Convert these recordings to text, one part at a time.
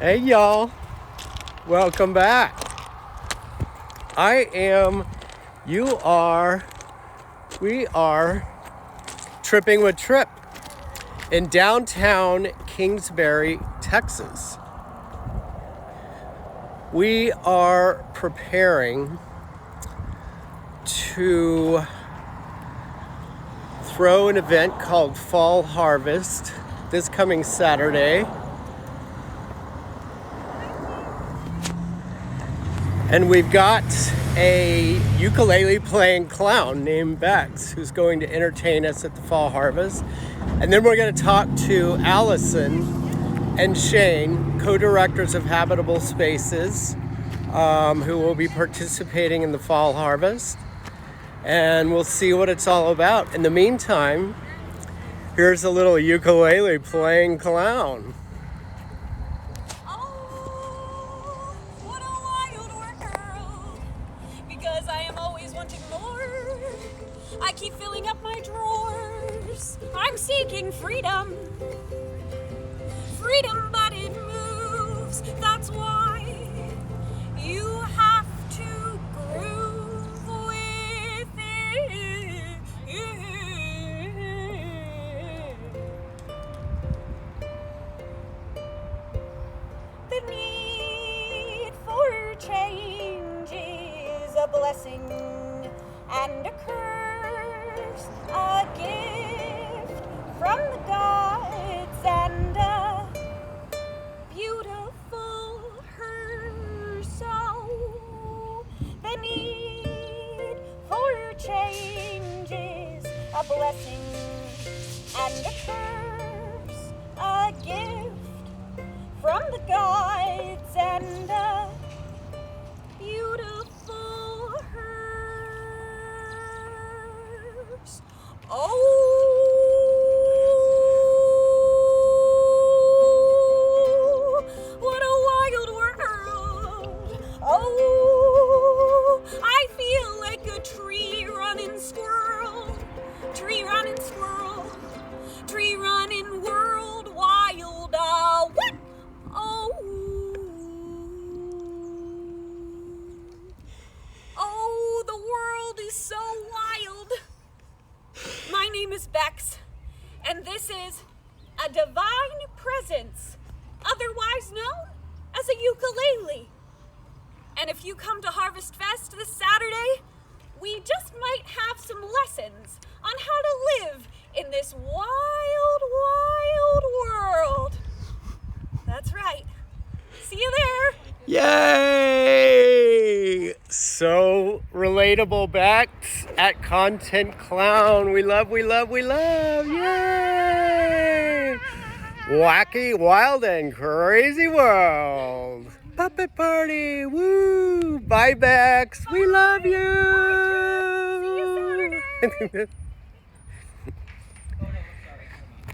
Hey y'all, welcome back. We are tripping with Trip in downtown Kingsbury, Texas. We are preparing to throw an event called Fall Harvest this coming Saturday. And we've got a ukulele playing clown named Bex who's going to entertain us at the Fall Harvest. And then we're going to talk to Allison and Shane, co-directors of Habitable Spaces, who will be participating in the Fall Harvest. And we'll see what it's all about. In the meantime, here's a little ukulele playing clown. I keep filling up my drawers. I'm seeking freedom. Freedom, but it moves. That's why you have to groove with it. The need for change is a blessing and a curse, a gift from the gods and a beautiful her soul. The need for change is a blessing and a curse, a gift from the gods and a beautiful hers. Oh, what a wild world. Oh, I feel like a tree running squirrel. Tree running squirrel. Tree running world wild. What? Oh. Oh, the world is so wild. My name is Bex, and this is a divine presence, otherwise known as a ukulele. And if you come to Harvest Fest this Saturday, we just might have some lessons on how to live in this wild, wild world. That's right. See you there. Yay! So relatable, Bex at Content Clown. We love. Yay! Wacky, wild, and crazy world. Puppet party. Woo! Bye, Bex. We love you. See you Saturday.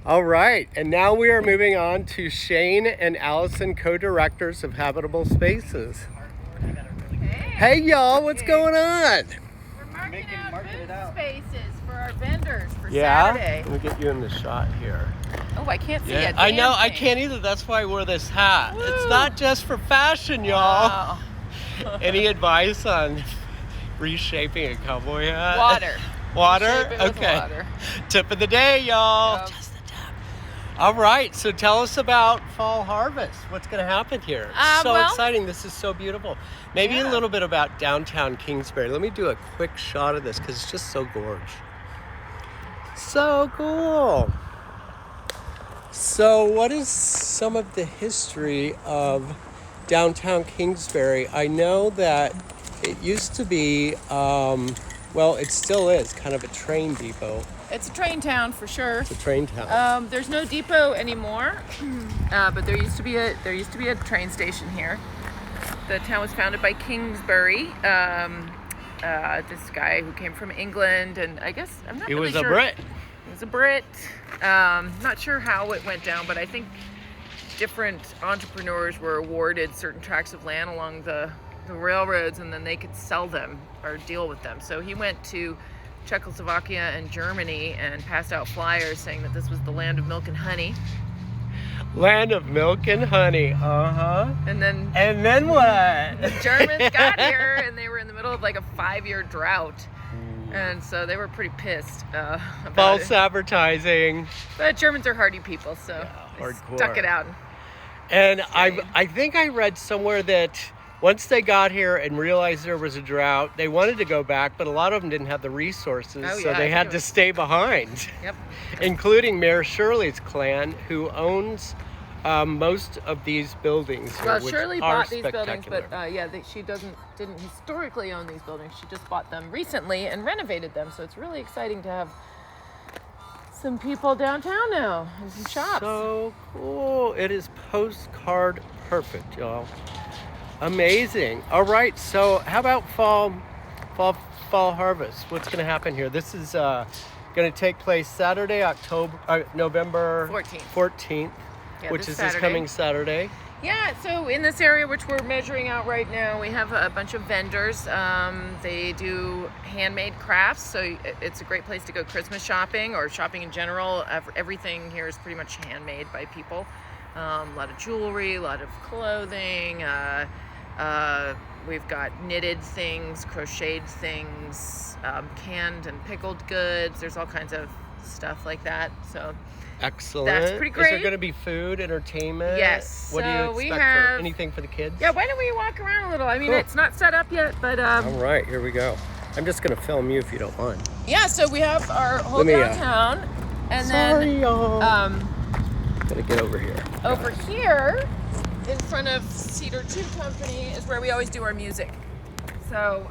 All right, and now we are moving on to Shane and Allison, co-directors of Habitable Spaces. Hey y'all, what's going on? We're marking out booth spaces for our vendors for Saturday. Let me get you in the shot here. Oh, I can't see it. I know, I can't either. That's why I wore this hat. Woo. It's not just for fashion, y'all. Wow. Any advice on reshaping a cowboy hat? Water. Water? Shape it with Okay. water. Tip of the day, y'all. Yep. Just the tip. All right, so tell us about Fall Harvest. What's going to happen here? It's so exciting. This is so beautiful. Maybe a little bit about downtown Kingsbury. Let me do a quick shot of this because it's just so gorgeous. So cool. So what is some of the history of downtown Kingsbury? I know that it used to be, it still is kind of a train depot. It's a train town for sure. It's a train town. There's no depot anymore, but there used to be a train station here. The town was founded by Kingsbury, this guy who came from England, and I guess I'm not really sure. He was a Brit. He was a Brit. Not sure how it went down, but I think different entrepreneurs were awarded certain tracts of land along the railroads, and then they could sell them or deal with them. So he went to Czechoslovakia and Germany and passed out flyers saying that this was the land of milk and honey. Land of milk and honey. Uh-huh. And then And then what? the Germans got here, and they were in the middle of like a 5-year drought. And so they were pretty pissed about False it. advertising. But Germans are hardy people, so they hardcore. stuck it out. And I think I read somewhere that once they got here and realized there was a drought, they wanted to go back, but a lot of them didn't have the resources, Oh, so yeah, they I had think it to was- stay behind, Yep. including Mayor Shirley's clan, who owns most of these buildings here, Well, which Shirley are bought these buildings, spectacular. but she didn't historically own these buildings. She just bought them recently and renovated them. So it's really exciting to have some people downtown now and some shops. So cool. It is postcard perfect, y'all. Amazing. All right, so how about fall harvest? What's going to happen here? This is going to take place Saturday, November 14th, Yeah, which this is this Saturday. coming Saturday. Yeah, so in this area, which we're measuring out right now, we have a bunch of vendors. They do handmade crafts, so it's a great place to go Christmas shopping or shopping in general. Everything here is pretty much handmade by people. A lot of jewelry, a lot of clothing. We've got knitted things, crocheted things, canned and pickled goods. There's all kinds of stuff like that. So Excellent. That's pretty Is there great. going to be food, entertainment? Yes, What do so you we expect have- for anything for the kids? yeah, why don't we walk around a little? I mean, Cool. it's not set up yet, but All right, here we go. I'm just going to film you if you don't mind. yeah. So we have our whole Let me, downtown, and Sorry, then y'all. Gotta get over here. over here, in front of Cedar Tube Company, is where we always do our music. So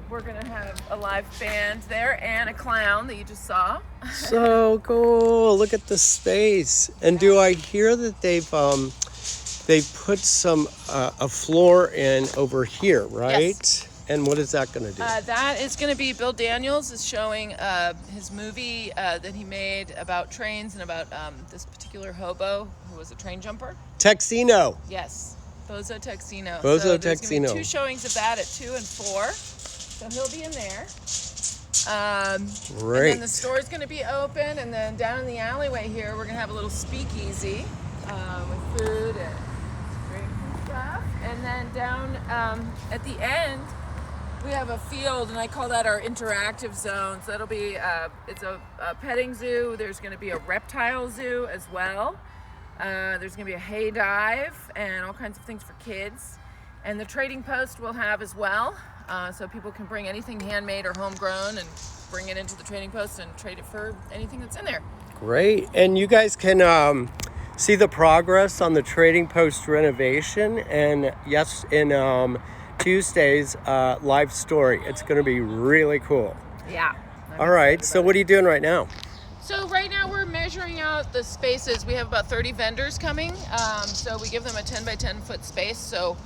we're gonna have a live band there and a clown that you just saw. So cool. Look at the space. And do I hear that they've put some a floor in over here, right? Yes. And what is that going to do? That is going to be Bill Daniels is showing his movie that he made about trains and about this particular hobo who was a train jumper. Texino. Yes, Bozo Texino. Bozo so there's gonna Texino. be 2 showings of that at 2 and 4. So he'll be in there. And Great. then the store's going to be open, and then down in the alleyway here, we're going to have a little speakeasy with food and drinks and stuff. And then down at the end, we have a field, and I call that our interactive zone. So that'll be it's a petting zoo. There's going to be a reptile zoo as well. There's going to be a hay dive and all kinds of things for kids. And the trading post we'll have as well. So people can bring anything handmade or homegrown and bring it into the trading post and trade it for anything that's in there. Great. And you guys can see the progress on the Trading Post renovation. And yes, in Tuesday's live story, it's going to be really cool. Yeah. All right. So what are you doing right now? So right now we're measuring out the spaces. We have about 30 vendors coming. So we give them a 10 by 10 foot space. So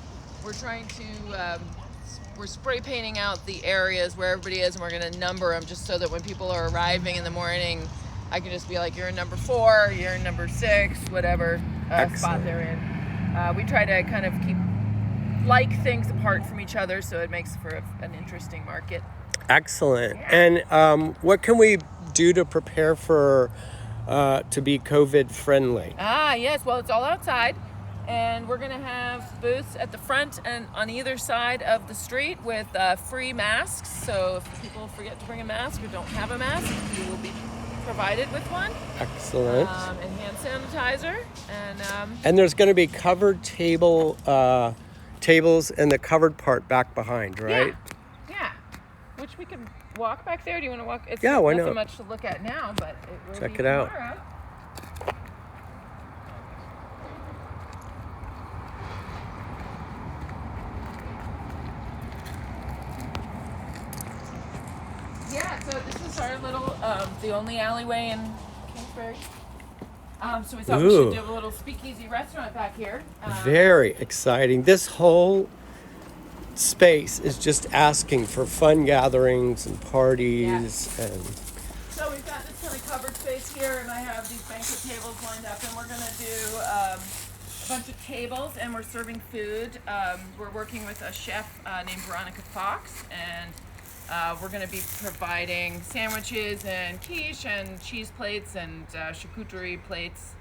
we're trying to, we're spray painting out the areas where everybody is, and we're going to number them just so that when people are arriving in the morning, I can just be like, you're in number 4, you're in number 6, whatever spot Excellent. they're in. We try to kind of keep things apart from each other so it makes for an interesting market. Excellent. And what can we do to prepare for to be COVID friendly? Yes, well, it's all outside, and we're going to have booths at the front and on either side of the street with free masks. So if people forget to bring a mask or don't have a mask, you will be provided with one. Excellent. And hand sanitizer. And there's going to be covered tables in the covered part back behind, right? Yeah. Which we can walk back there. Do you want to walk? It's Yeah, why nothing not? much to look at now, but it will Check be it out. tomorrow. Yeah, so this is our little, the only alleyway in Kingsbury. So we thought we Ooh. should do a little speakeasy restaurant back here. Very exciting. This whole space is just asking for fun gatherings and parties and So we've got this kind of covered space here, and I have these banquet tables lined up, and we're going to do a bunch of tables, and we're serving food. We're working with a chef named Veronica Fox, and we're going to be providing sandwiches and quiche and cheese plates and charcuterie plates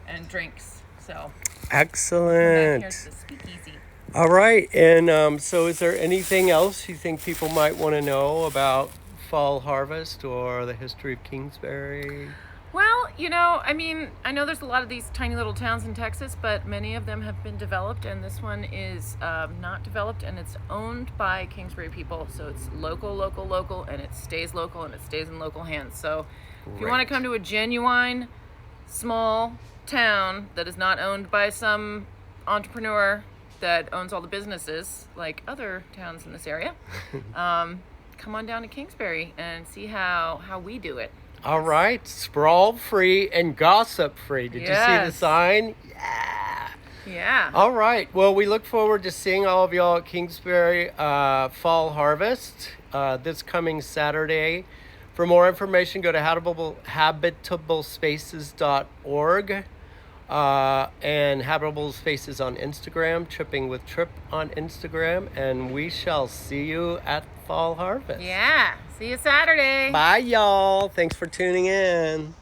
and drinks. So come back Excellent. here to the speakeasy. All right. And so is there anything else you think people might want to know about Fall Harvest or the history of Kingsbury? Well, I mean, I know there's a lot of these tiny little towns in Texas, but many of them have been developed, and this one is not developed, and it's owned by Kingsbury people. So it's local, and it stays local, and it stays in local hands. So if you want to Great. come to a genuine small town that is not owned by some entrepreneur that owns all the businesses like other towns in this area, come on down to Kingsbury and see how we do it. All right. Sprawl free and gossip free. Did you see the Yes. sign? Yeah. Yeah. All right. Well, we look forward to seeing all of y'all at Kingsbury Fall Harvest this coming Saturday. For more information, go to habitablespaces.org and Habitable Spaces on Instagram, Tripping with Trip on Instagram, and we shall see you at Fall Harvest. Yeah. See you Saturday. Bye, y'all. Thanks for tuning in.